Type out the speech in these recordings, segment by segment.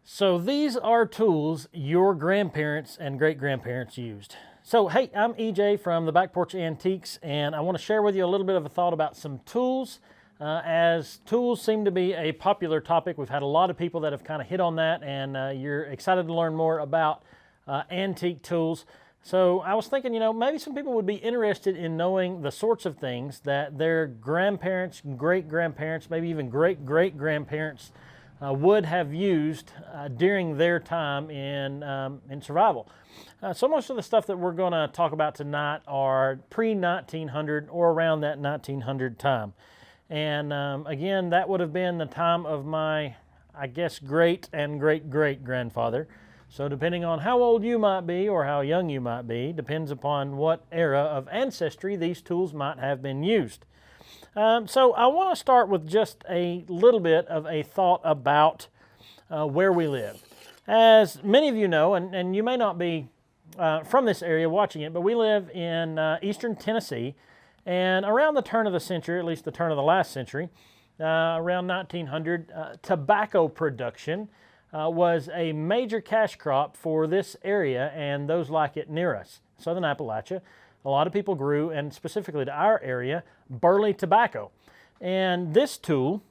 So these are tools your grandparents and great-grandparents used. So hey, I'm EJ from the Back Porch Antiques, and I want to share with you a little bit of a thought about some tools. As tools seem to be a popular topic, we've had a lot of people that have kind of hit on that, and you're excited to learn more about antique tools. So I was thinking, maybe some people would be interested in knowing the sorts of things that their grandparents, great-grandparents, maybe even great-great-grandparents would have used during their time in survival. So most of the stuff that we're going to talk about tonight are pre-1900 or around that 1900 time. And again, that would have been the time of my, I guess, great and great-great-grandfather. So depending on how old you might be or how young you might be, depends upon what era of ancestry these tools might have been used. So I want to start with just a little bit of a thought about where we live. As many of you know, and you may not be from this area watching it, but we live in eastern Tennessee, and around the turn of the century, at least the turn of the last century, around 1900, tobacco production was a major cash crop for this area and those like it near us, southern Appalachia. A lot of people grew, and specifically to our area, burley tobacco. And this tool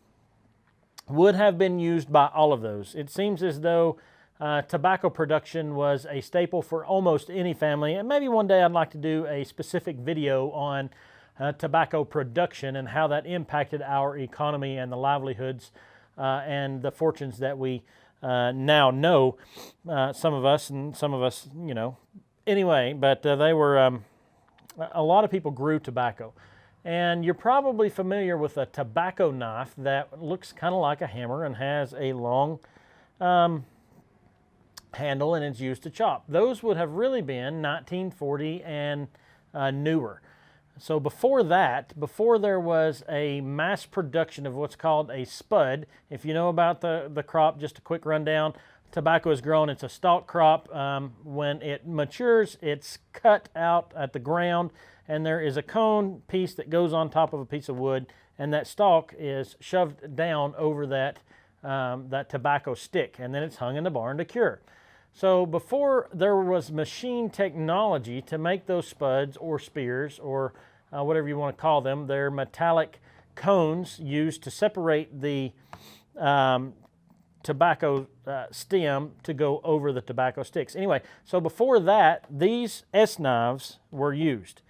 would have been used by all of those. It seems as though tobacco production was a staple for almost any family, and maybe one day I'd like to do a specific video on tobacco production and how that impacted our economy and the livelihoods and the fortunes that we now know, some of us, anyway, but they were... a lot of people grew tobacco, and you're probably familiar with a tobacco knife that looks kind of like a hammer and has a long handle, and it's used to chop. Those would have really been 1940 and newer. So before that, before there was a mass production of what's called a spud, if you know about the crop, just a quick rundown. Tobacco is grown, it's a stalk crop. When it matures, it's cut out at the ground, and there is a cone piece that goes on top of a piece of wood, and that stalk is shoved down over that tobacco stick, and then it's hung in the barn to cure. So before there was machine technology to make those spuds or spears or whatever you want to call them, they're metallic cones used to separate the tobacco stem to go over the tobacco sticks. Anyway, so before that, these S knives were used.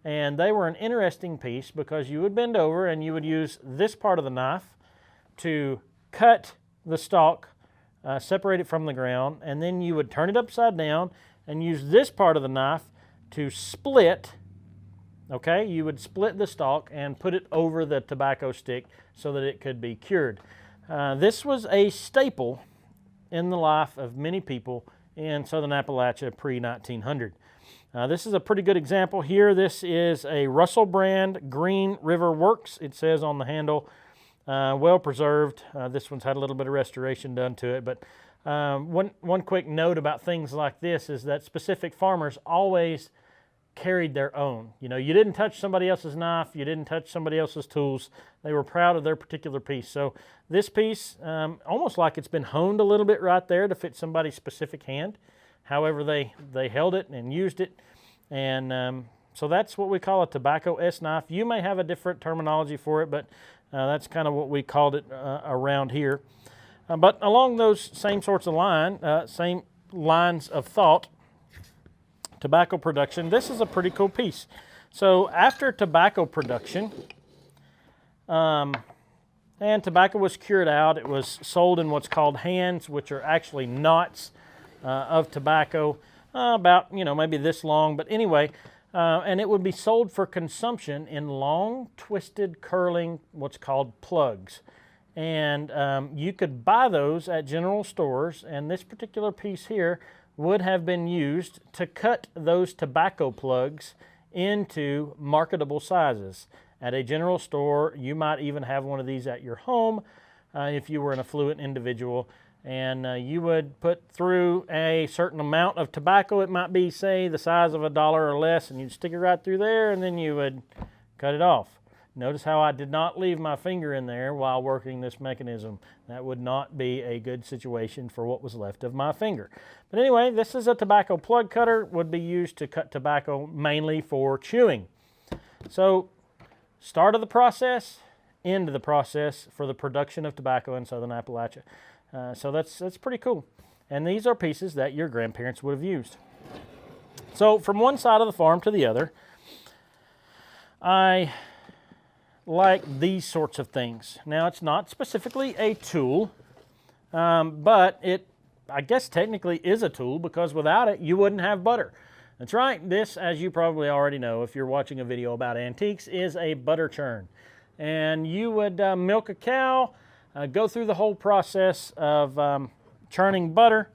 And they were an interesting piece because you would bend over and you would use this part of the knife to cut the stalk, separate it from the ground, and then you would turn it upside down and use this part of the knife to split. Okay, you would split the stalk and put it over the tobacco stick so that it could be cured. This was a staple in the life of many people in southern Appalachia pre-1900. This is a pretty good example here. This is a Russell brand Green River Works. It says on the handle, well preserved. This one's had a little bit of restoration done to it, but one quick note about things like this is that specific farmers always carried their own. You didn't touch somebody else's knife, you didn't touch somebody else's tools. They were proud of their particular piece. So this piece, almost like it's been honed a little bit right there to fit somebody's specific hand. However, they held it and used it. And so that's what we call a tobacco S knife. You may have a different terminology for it, but that's kind of what we called it around here. But along those same sorts of same lines of thought, tobacco production, this is a pretty cool piece. So after tobacco production, and tobacco was cured out, it was sold in what's called hands, which are actually knots of tobacco, about, maybe this long, but anyway, and it would be sold for consumption in long, twisted, curling, what's called plugs. And you could buy those at general stores, and this particular piece here would have been used to cut those tobacco plugs into marketable sizes. At a general store, you might even have one of these at your home if you were an affluent individual, and you would put through a certain amount of tobacco. It might be, say, the size of $1 or less, and you'd stick it right through there, and then you would cut it off. Notice how I did not leave my finger in there while working this mechanism. That would not be a good situation for what was left of my finger. But anyway, this is a tobacco plug cutter, would be used to cut tobacco mainly for chewing. So, start of the process, end of the process for the production of tobacco in southern Appalachia. So that's pretty cool. And these are pieces that your grandparents would have used. So from one side of the farm to the other, I like these sorts of things. Now, it's not specifically a tool, but it, I guess, technically is a tool, because without it, you wouldn't have butter. That's right. This, as you probably already know if you're watching a video about antiques, is a butter churn. And you would milk a cow, go through the whole process of churning butter.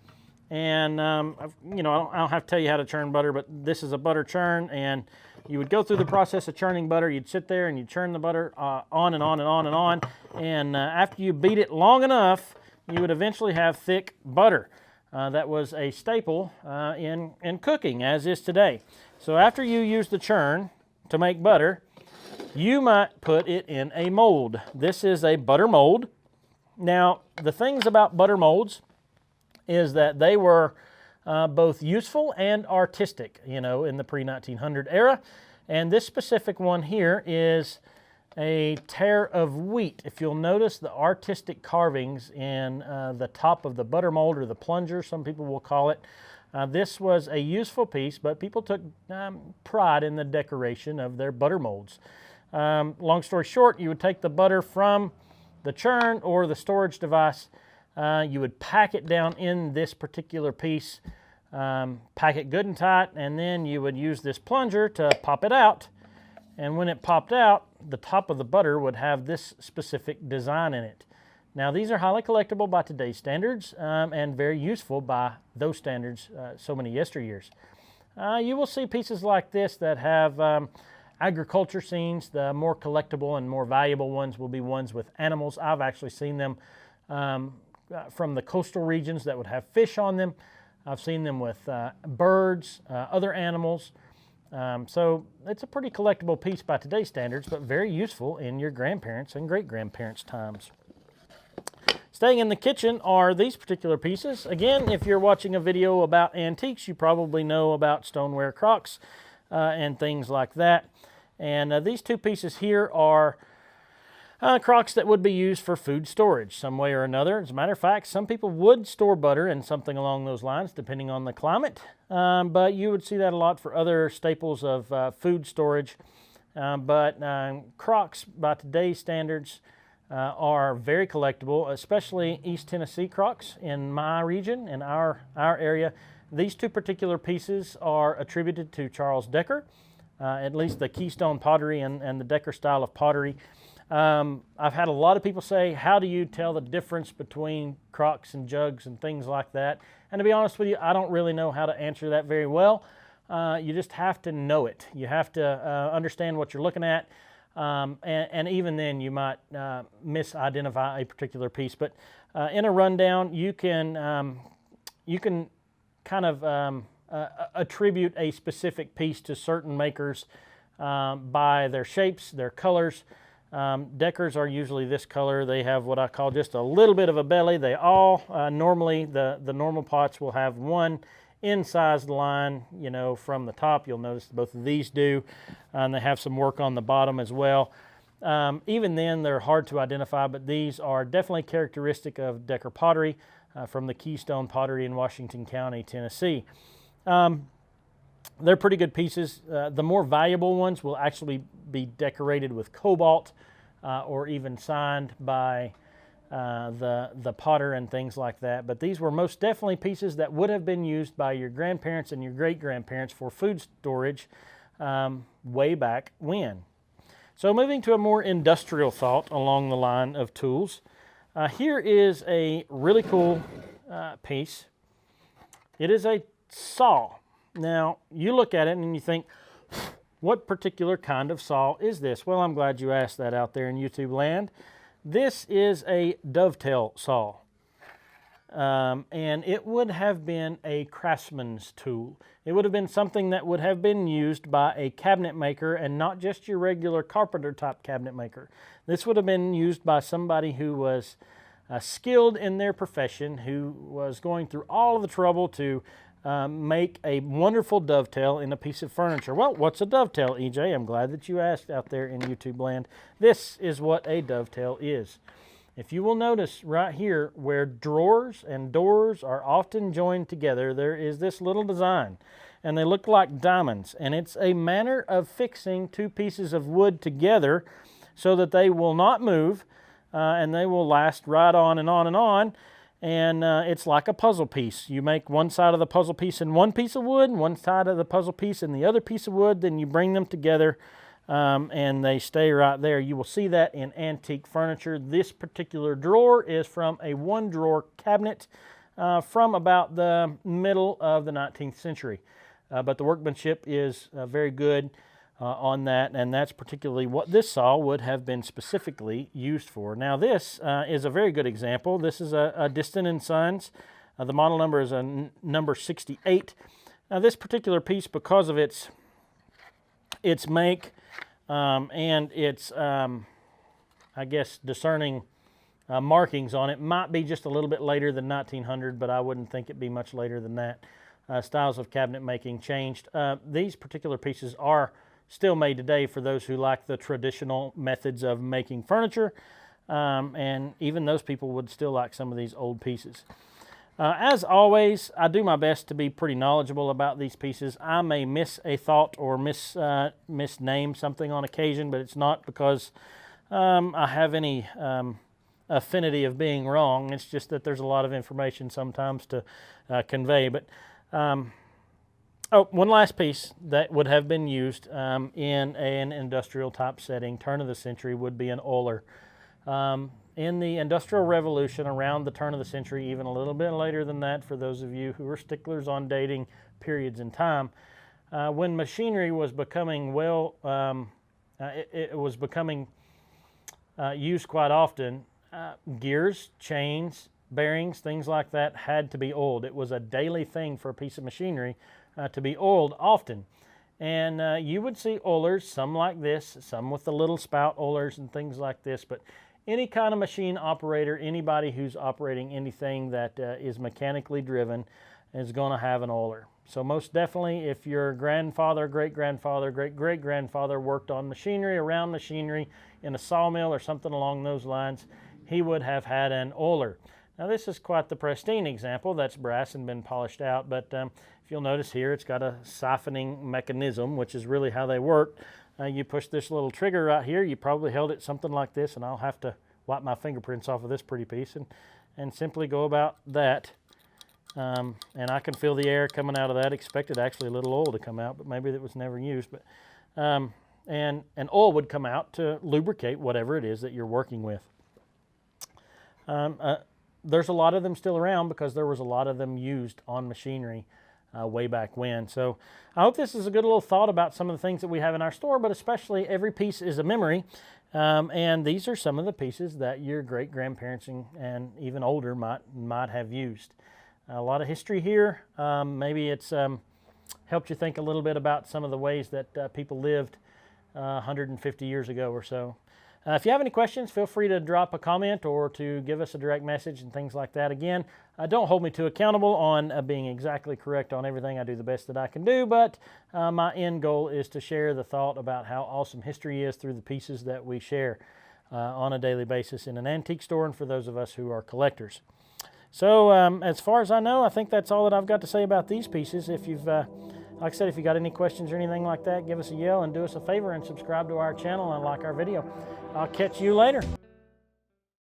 And, you know, I don't have to tell you how to churn butter, but this is a butter churn. And you would go through the process of churning butter. You'd sit there and you'd churn the butter on and on and on and on. And after you beat it long enough, you would eventually have thick butter. That was a staple in cooking, as is today. So after you use the churn to make butter, you might put it in a mold. This is a butter mold. Now, the things about butter molds is that they were both useful and artistic, you know, in the pre-1900 era. And this specific one here is a tare of wheat. If you'll notice the artistic carvings in the top of the butter mold, or the plunger, some people will call it. This was a useful piece, but people took pride in the decoration of their butter molds. Long story short, you would take the butter from the churn or the storage device. You would pack it down in this particular piece, pack it good and tight, and then you would use this plunger to pop it out. And when it popped out, the top of the butter would have this specific design in it. Now, these are highly collectible by today's standards, and very useful by those standards so many yesteryears. You will see pieces like this that have agriculture scenes. The more collectible and more valuable ones will be ones with animals. I've actually seen them from the coastal regions that would have fish on them. I've seen them with birds, other animals. So it's a pretty collectible piece by today's standards, but very useful in your grandparents' and great-grandparents' times. Staying in the kitchen are these particular pieces. Again, if you're watching a video about antiques, you probably know about Stoneware Crocks and things like that. And these two pieces here are crocks that would be used for food storage some way or another. As a matter of fact, some people would store butter in something along those lines, depending on the climate. But you would see that a lot for other staples of food storage. But crocks, by today's standards, are very collectible, especially East Tennessee crocks in my region, in our area. These two particular pieces are attributed to Charles Decker, at least the Keystone pottery and the Decker style of pottery. I've had a lot of people say, how do you tell the difference between crocks and jugs and things like that? And to be honest with you, I don't really know how to answer that very well. You just have to know it. You have to understand what you're looking at. And even then, you might misidentify a particular piece. But in a rundown, you can kind of attribute a specific piece to certain makers by their shapes, their colors. Deckers are usually this color. They have what I call just a little bit of a belly. They all, normally, the normal pots will have one incised line, you know, from the top. You'll notice both of these do. And they have some work on the bottom as well. Even then, they're hard to identify, but these are definitely characteristic of Decker pottery from the Keystone pottery in Washington County, Tennessee. They're pretty good pieces. The more valuable ones will actually be decorated with cobalt or even signed by the potter and things like that. But these were most definitely pieces that would have been used by your grandparents and your great-grandparents for food storage way back when. So moving to a more industrial thought along the line of tools, here is a really cool piece. It is a saw. Now, you look at it and you think, what particular kind of saw is this? Well, I'm glad you asked that out there in YouTube land. This is a dovetail saw. and it would have been a craftsman's tool. It would have been something that would have been used by a cabinet maker and not just your regular carpenter type cabinet maker. This would have been used by somebody who was skilled in their profession, who was going through all of the trouble to make a wonderful dovetail in a piece of furniture. Well, what's a dovetail, EJ? I'm glad that you asked out there in YouTube land. This is what a dovetail is. If you will notice right here where drawers and doors are often joined together, there is this little design, and they look like diamonds, and it's a manner of fixing two pieces of wood together so that they will not move, and they will last right on and on and on. And it's like a puzzle piece. You make one side of the puzzle piece in one piece of wood, and one side of the puzzle piece in the other piece of wood, then you bring them together and they stay right there. You will see that in antique furniture. This particular drawer is from a one-drawer cabinet from about the middle of the 19th century. But the workmanship is very good on that, and that's particularly what this saw would have been specifically used for. Now this is a very good example. This is a Distin & Sons. The model number is a number 68. Now this particular piece, because of its make and its, I guess, discerning markings on it, might be just a little bit later than 1900, but I wouldn't think it'd be much later than that. Styles of cabinet making changed. These particular pieces are still made today for those who like the traditional methods of making furniture, and even those people would still like some of these old pieces. As always, I do my best to be pretty knowledgeable about these pieces. I may miss a thought or misname something on occasion, but it's not because I have any affinity of being wrong. It's just that there's a lot of information sometimes to convey. But one last piece that would have been used in an industrial type setting, turn of the century, would be an oiler. In the Industrial Revolution, around the turn of the century, even a little bit later than that, for those of you who are sticklers on dating periods in time, when machinery was becoming it was becoming used quite often, gears, chains, bearings, things like that had to be oiled. It was a daily thing for a piece of machinery to be oiled often. And you would see oilers, some like this, some with the little spout oilers and things like this, but any kind of machine operator, anybody who's operating anything that is mechanically driven is going to have an oiler. So most definitely, if your grandfather, great-grandfather, great-great-grandfather worked on machinery, around machinery, in a sawmill or something along those lines, he would have had an oiler. Now this is quite the pristine example. That's brass and been polished out, but if you'll notice here, it's got a siphoning mechanism, which is really how they work. You push this little trigger right here. You probably held it something like this, and I'll have to wipe my fingerprints off of this pretty piece and simply go about that. And I can feel the air coming out of that. Expected actually a little oil to come out, but maybe that was never used. But and oil would come out to lubricate whatever it is that you're working with. There's a lot of them still around because there was a lot of them used on machinery way back when. So I hope this is a good little thought about some of the things that we have in our store, but especially every piece is a memory. And these are some of the pieces that your great-grandparents and even older might have used. A lot of history here. Maybe it's helped you think a little bit about some of the ways that people lived 150 years ago or so. If you have any questions, feel free to drop a comment or to give us a direct message and things like that. Again, don't hold me too accountable on being exactly correct on everything. I do the best that I can do, but my end goal is to share the thought about how awesome history is through the pieces that we share on a daily basis in an antique store, and for those of us who are collectors. So as far as I know, I think that's all that I've got to say about these pieces. If you've like I said, if you got any questions or anything like that, give us a yell and do us a favor and subscribe to our channel and like our video. I'll catch you later.